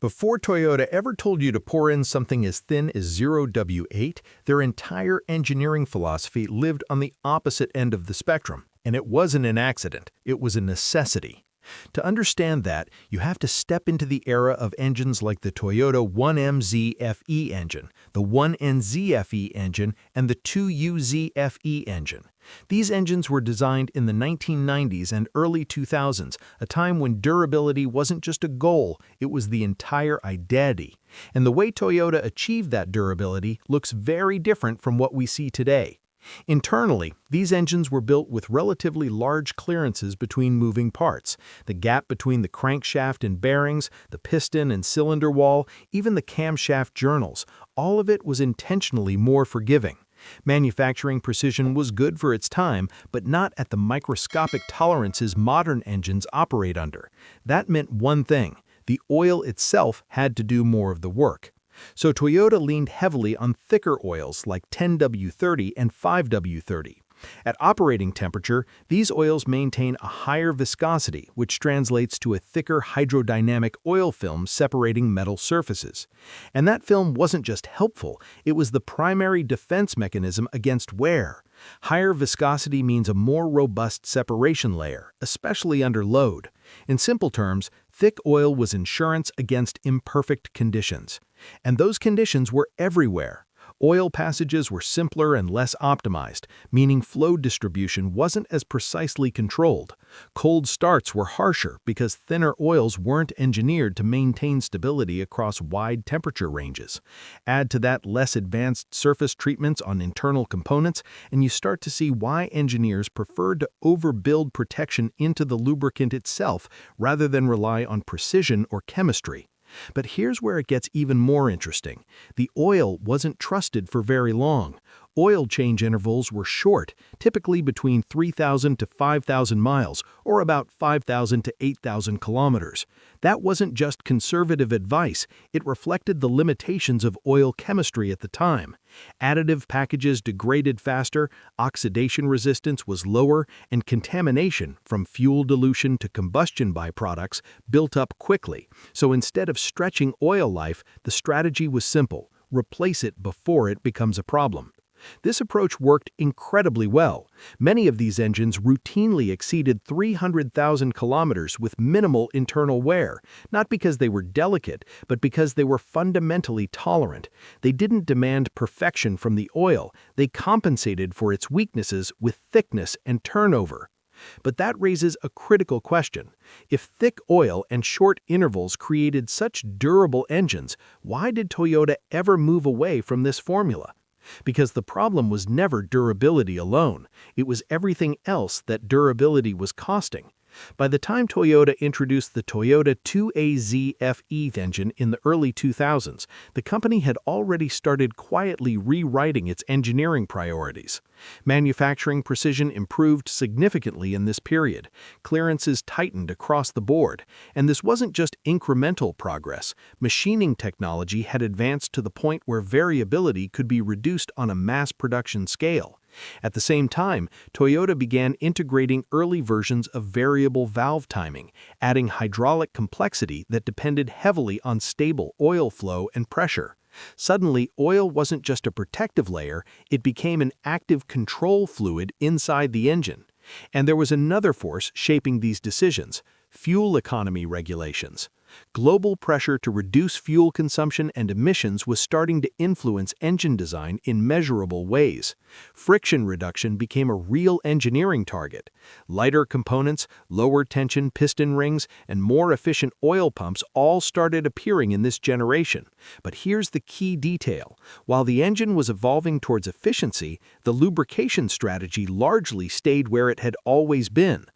Before Toyota ever told you to pour in something as thin as 0W-8, their entire engineering philosophy lived on the opposite end of the spectrum. And it wasn't an accident, it was a necessity. To understand that, you have to step into the era of engines like the Toyota 1MZ-FE engine, the 1NZ-FE engine, and the 2UZ-FE engine. These engines were designed in the 1990s and early 2000s, a time when durability wasn't just a goal, it was the entire identity. And the way Toyota achieved that durability looks very different from what we see today. Internally, these engines were built with relatively large clearances between moving parts. The gap between the crankshaft and bearings, the piston and cylinder wall, even the camshaft journals, all of it was intentionally more forgiving. Manufacturing precision was good for its time, but not at the microscopic tolerances modern engines operate under. That meant one thing: the oil itself had to do more of the work. So Toyota leaned heavily on thicker oils like 10W-30 and 5W-30. At operating temperature, these oils maintain a higher viscosity, which translates to a thicker hydrodynamic oil film separating metal surfaces. And that film wasn't just helpful, it was the primary defense mechanism against wear. Higher viscosity means a more robust separation layer, especially under load. In simple terms, thick oil was insurance against imperfect conditions. And those conditions were everywhere. Oil passages were simpler and less optimized, meaning flow distribution wasn't as precisely controlled. Cold starts were harsher because thinner oils weren't engineered to maintain stability across wide temperature ranges. Add to that less advanced surface treatments on internal components, and you start to see why engineers preferred to overbuild protection into the lubricant itself rather than rely on precision or chemistry. But here's where it gets even more interesting. The oil wasn't trusted for very long. Oil change intervals were short, typically between 3,000 to 5,000 miles, or about 5,000 to 8,000 kilometers. That wasn't just conservative advice, it reflected the limitations of oil chemistry at the time. Additive packages degraded faster, oxidation resistance was lower, and contamination, from fuel dilution to combustion byproducts, built up quickly. So instead of stretching oil life, the strategy was simple: replace it before it becomes a problem. This approach worked incredibly well. Many of these engines routinely exceeded 300,000 kilometers with minimal internal wear, not because they were delicate, but because they were fundamentally tolerant. They didn't demand perfection from the oil, they compensated for its weaknesses with thickness and turnover. But that raises a critical question. If thick oil and short intervals created such durable engines, why did Toyota ever move away from this formula? Because the problem was never durability alone, it was everything else that durability was costing. By the time Toyota introduced the Toyota 2AZ-FE engine in the early 2000s, the company had already started quietly rewriting its engineering priorities. Manufacturing precision improved significantly in this period. Clearances tightened across the board, and this wasn't just incremental progress. Machining technology had advanced to the point where variability could be reduced on a mass production scale. At the same time, Toyota began integrating early versions of variable valve timing, adding hydraulic complexity that depended heavily on stable oil flow and pressure. Suddenly, oil wasn't just a protective layer, it became an active control fluid inside the engine. And there was another force shaping these decisions: fuel economy regulations. Global pressure to reduce fuel consumption and emissions was starting to influence engine design in measurable ways. Friction reduction became a real engineering target. Lighter components, lower tension piston rings, and more efficient oil pumps all started appearing in this generation. But here's the key detail. While the engine was evolving towards efficiency, the lubrication strategy largely stayed where it had always been.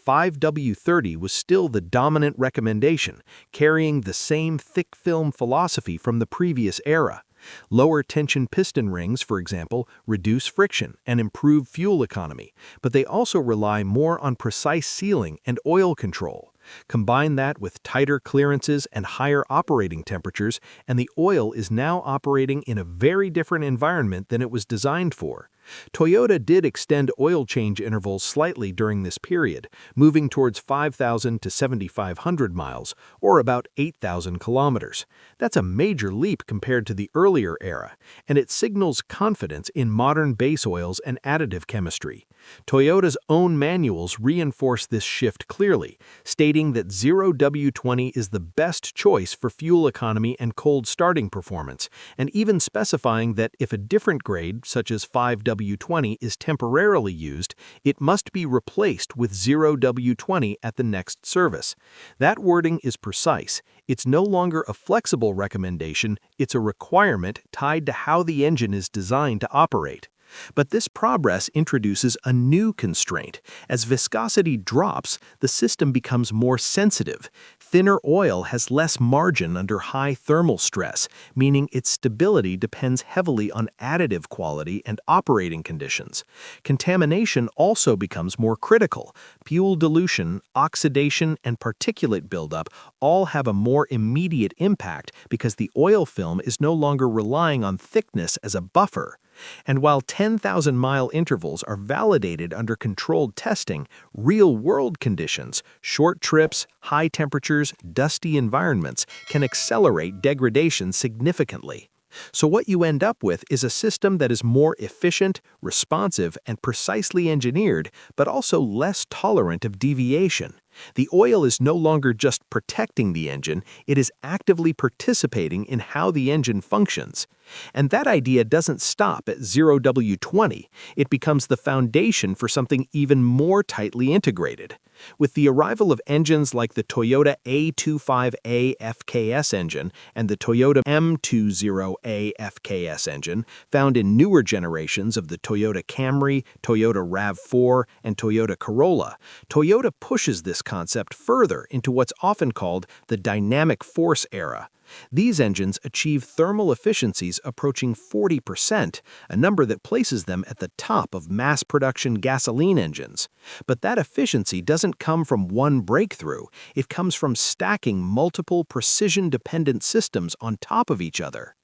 5W-30 was still the dominant recommendation, carrying the same thick film philosophy from the previous era. Lower tension piston rings, for example, reduce friction and improve fuel economy, but they also rely more on precise sealing and oil control. Combine that with tighter clearances and higher operating temperatures, and the oil is now operating in a very different environment than it was designed for. Toyota did extend oil change intervals slightly during this period, moving towards 5,000 to 7,500 miles, or about 8,000 kilometers. That's a major leap compared to the earlier era, and it signals confidence in modern base oils and additive chemistry. Toyota's own manuals reinforce this shift clearly, stating that 0W-20 is the best choice for fuel economy and cold starting performance, and even specifying that if a different grade, such as 5W-20, is temporarily used, it must be replaced with 0W-20 at the next service. That wording is precise. It's no longer a flexible recommendation, it's a requirement tied to how the engine is designed to operate. But this progress introduces a new constraint. As viscosity drops, the system becomes more sensitive. Thinner oil has less margin under high thermal stress, meaning its stability depends heavily on additive quality and operating conditions. Contamination also becomes more critical. Fuel dilution, oxidation, and particulate buildup all have a more immediate impact because the oil film is no longer relying on thickness as a buffer. And while 10,000-mile intervals are validated under controlled testing, real-world conditions, short trips, high temperatures, dusty environments can accelerate degradation significantly. So what you end up with is a system that is more efficient, responsive, and precisely engineered, but also less tolerant of deviation. The oil is no longer just protecting the engine, it is actively participating in how the engine functions. And that idea doesn't stop at 0W-20, it becomes the foundation for something even more tightly integrated. With the arrival of engines like the Toyota A25A FKS engine and the Toyota M20A FKS engine, found in newer generations of the Toyota Camry, Toyota RAV4, and Toyota Corolla, Toyota pushes this concept further into what's often called the dynamic force era. These engines achieve thermal efficiencies approaching 40%, a number that places them at the top of mass-production gasoline engines. But that efficiency doesn't come from one breakthrough, it comes from stacking multiple precision-dependent systems on top of each other.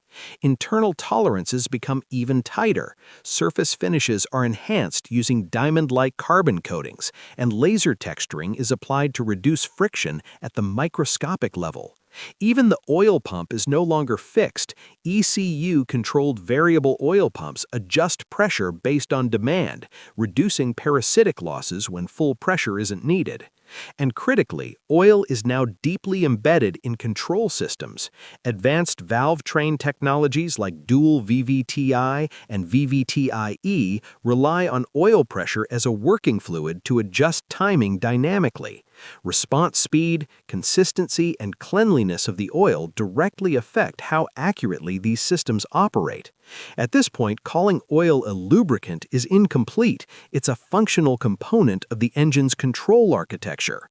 Internal tolerances become even tighter, surface finishes are enhanced using diamond-like carbon coatings, and laser texturing is applied to reduce friction at the microscopic level. Even the oil pump is no longer fixed. ECU-controlled variable oil pumps adjust pressure based on demand, reducing parasitic losses when full pressure isn't needed. And critically, oil is now deeply embedded in control systems. Advanced valve train technologies like dual VVTI and VVTIE rely on oil pressure as a working fluid to adjust timing dynamically. Response speed, consistency, and cleanliness of the oil directly affect how accurately these systems operate. At this point, calling oil a lubricant is incomplete. It's a functional component of the engine's control architecture.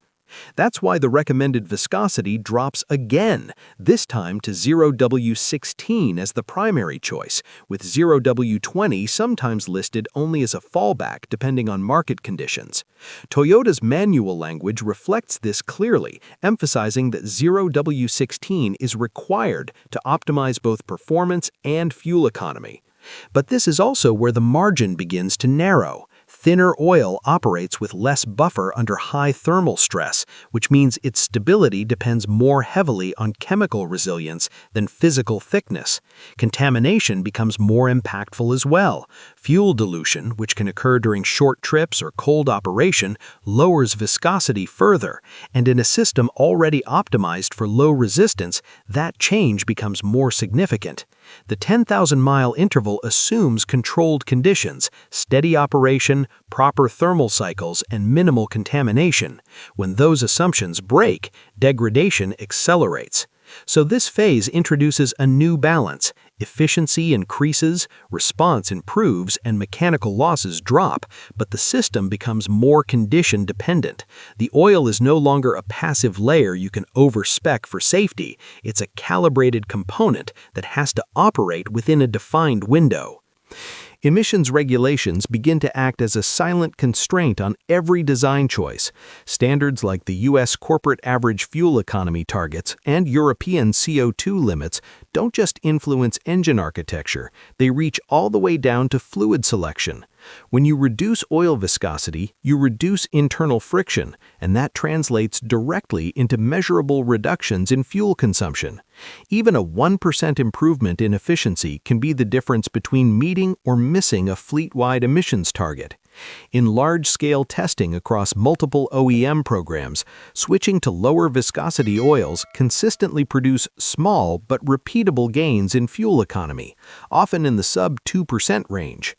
That's why the recommended viscosity drops again, this time to 0W-16 as the primary choice, with 0W-20 sometimes listed only as a fallback depending on market conditions. Toyota's manual language reflects this clearly, emphasizing that 0W-16 is required to optimize both performance and fuel economy. But this is also where the margin begins to narrow. Thinner oil operates with less buffer under high thermal stress, which means its stability depends more heavily on chemical resilience than physical thickness. Contamination becomes more impactful as well. Fuel dilution, which can occur during short trips or cold operation, lowers viscosity further, and in a system already optimized for low resistance, that change becomes more significant. The 10,000-mile interval assumes controlled conditions, steady operation, proper thermal cycles, and minimal contamination. When those assumptions break, degradation accelerates. So this phase introduces a new balance. Efficiency increases, response improves, and mechanical losses drop, but the system becomes more condition-dependent. The oil is no longer a passive layer you can overspec for safety. It's a calibrated component that has to operate within a defined window. Emissions regulations begin to act as a silent constraint on every design choice. Standards like the U.S. corporate average fuel economy targets and European CO2 limits don't just influence engine architecture, they reach all the way down to fluid selection. When you reduce oil viscosity, you reduce internal friction, and that translates directly into measurable reductions in fuel consumption. Even a 1% improvement in efficiency can be the difference between meeting or missing a fleet-wide emissions target. In large-scale testing across multiple OEM programs, switching to lower viscosity oils consistently produce small but repeatable gains in fuel economy, often in the sub-2% range.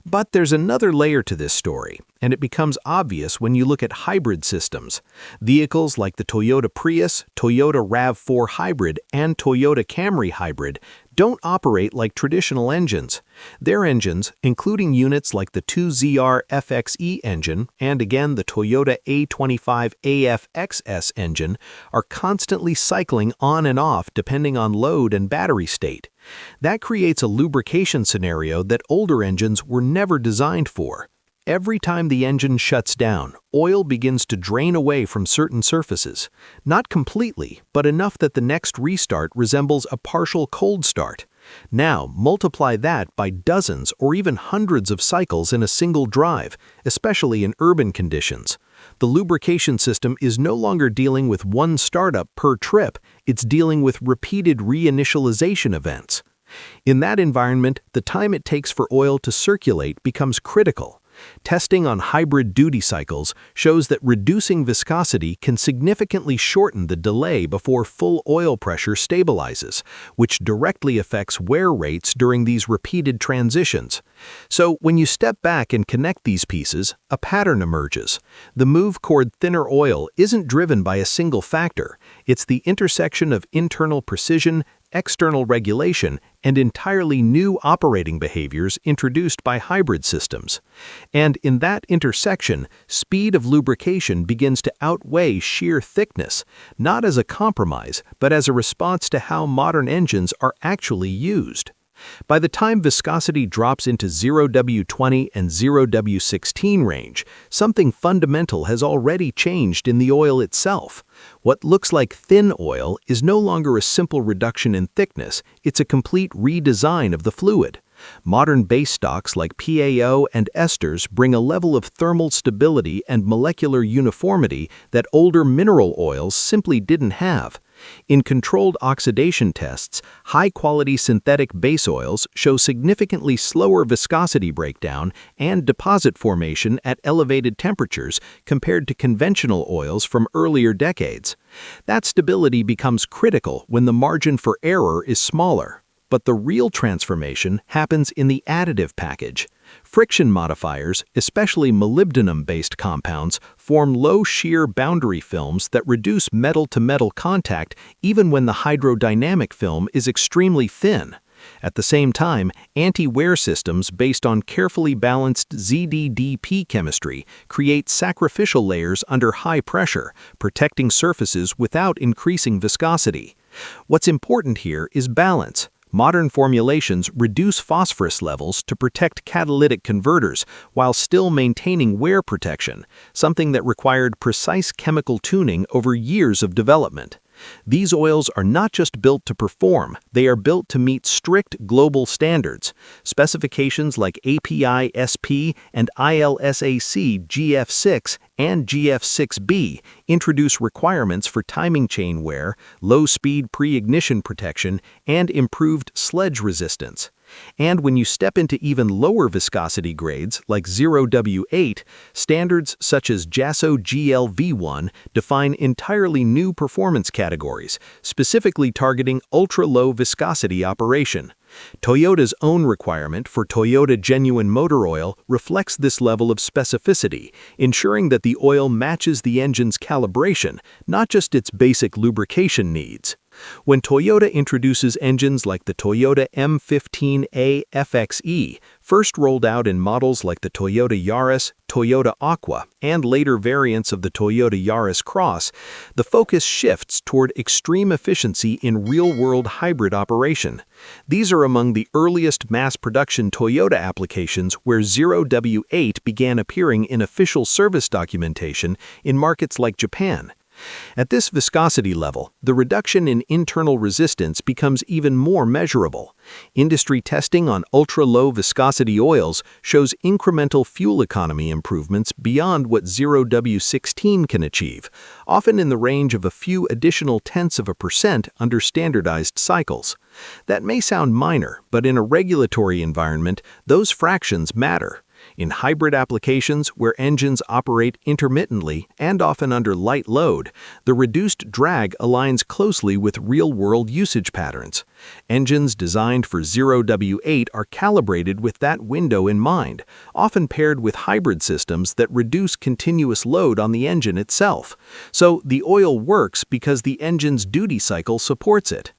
But there's another layer to this story, and it becomes obvious when you look at hybrid systems. Vehicles like the Toyota Prius, Toyota RAV4 Hybrid, and Toyota Camry Hybrid don't operate like traditional engines. Their engines, including units like the 2ZR FXE engine and again the Toyota A25 AFXS engine, are constantly cycling on and off depending on load and battery state. That creates a lubrication scenario that older engines were never designed for. Every time the engine shuts down, oil begins to drain away from certain surfaces. Not completely, but enough that the next restart resembles a partial cold start. Now, multiply that by dozens or even hundreds of cycles in a single drive, especially in urban conditions. The lubrication system is no longer dealing with one startup per trip, it's dealing with repeated reinitialization events. In that environment, the time it takes for oil to circulate becomes critical. Testing on hybrid duty cycles shows that reducing viscosity can significantly shorten the delay before full oil pressure stabilizes, which directly affects wear rates during these repeated transitions. So when you step back and connect these pieces, a pattern emerges. The move toward thinner oil isn't driven by a single factor. It's the intersection of internal precision, external regulation, and entirely new operating behaviors introduced by hybrid systems. And in that intersection, speed of lubrication begins to outweigh sheer thickness, not as a compromise, but as a response to how modern engines are actually used. By the time viscosity drops into 0W-20 and 0W-16 range, something fundamental has already changed in the oil itself. What looks like thin oil is no longer a simple reduction in thickness, it's a complete redesign of the fluid. Modern base stocks like PAO and esters bring a level of thermal stability and molecular uniformity that older mineral oils simply didn't have. In controlled oxidation tests, high-quality synthetic base oils show significantly slower viscosity breakdown and deposit formation at elevated temperatures compared to conventional oils from earlier decades. That stability becomes critical when the margin for error is smaller. But the real transformation happens in the additive package. Friction modifiers, especially molybdenum-based compounds, form low-shear boundary films that reduce metal-to-metal contact even when the hydrodynamic film is extremely thin. At the same time, anti-wear systems based on carefully balanced ZDDP chemistry create sacrificial layers under high pressure, protecting surfaces without increasing viscosity. What's important here is balance. Modern formulations reduce phosphorus levels to protect catalytic converters while still maintaining wear protection, something that required precise chemical tuning over years of development. These oils are not just built to perform, they are built to meet strict global standards. Specifications like API-SP and ILSAC GF6 and GF6B introduce requirements for timing chain wear, low-speed pre-ignition protection, and improved sledge resistance. And when you step into even lower viscosity grades like 0W-8, standards such as JASO GLV1 define entirely new performance categories, specifically targeting ultra-low viscosity operation. Toyota's own requirement for Toyota Genuine Motor Oil reflects this level of specificity, ensuring that the oil matches the engine's calibration, not just its basic lubrication needs. When Toyota introduces engines like the Toyota M15A FXE, first rolled out in models like the Toyota Yaris, Toyota Aqua, and later variants of the Toyota Yaris Cross, the focus shifts toward extreme efficiency in real-world hybrid operation. These are among the earliest mass-production Toyota applications where 0W-8 began appearing in official service documentation in markets like Japan. At this viscosity level, the reduction in internal resistance becomes even more measurable. Industry testing on ultra-low viscosity oils shows incremental fuel economy improvements beyond what 0W-16 can achieve, often in the range of a few additional tenths of a percent under standardized cycles. That may sound minor, but in a regulatory environment, those fractions matter. In hybrid applications where engines operate intermittently and often under light load, the reduced drag aligns closely with real-world usage patterns. Engines designed for 0W-8 are calibrated with that window in mind, often paired with hybrid systems that reduce continuous load on the engine itself. So the oil works because the engine's duty cycle supports it.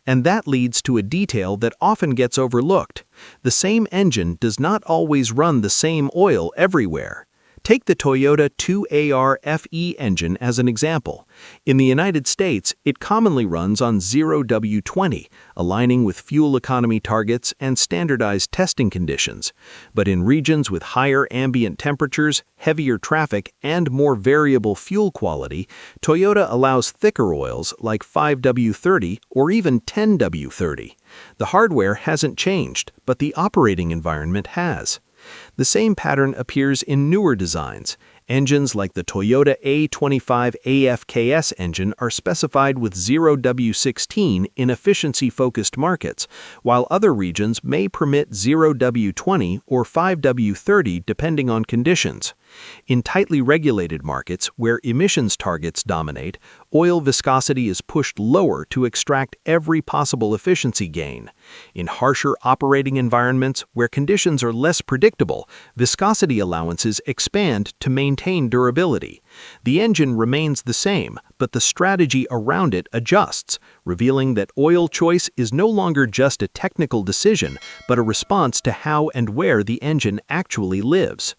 And that leads to a detail that often gets overlooked. The same engine does not always run the same oil everywhere. Take the Toyota 2AR FE engine as an example. In the United States, it commonly runs on 0W-20, aligning with fuel economy targets and standardized testing conditions. But in regions with higher ambient temperatures, heavier traffic, and more variable fuel quality, Toyota allows thicker oils like 5W-30 or even 10W-30. The hardware hasn't changed, but the operating environment has. The same pattern appears in newer designs. Engines like the Toyota A25 AFKS engine are specified with 0W-16 in efficiency-focused markets, while other regions may permit 0W-20 or 5W-30 depending on conditions. In tightly regulated markets where emissions targets dominate, oil viscosity is pushed lower to extract every possible efficiency gain. In harsher operating environments where conditions are less predictable, viscosity allowances expand to maintain durability. The engine remains the same, but the strategy around it adjusts, revealing that oil choice is no longer just a technical decision, but a response to how and where the engine actually lives.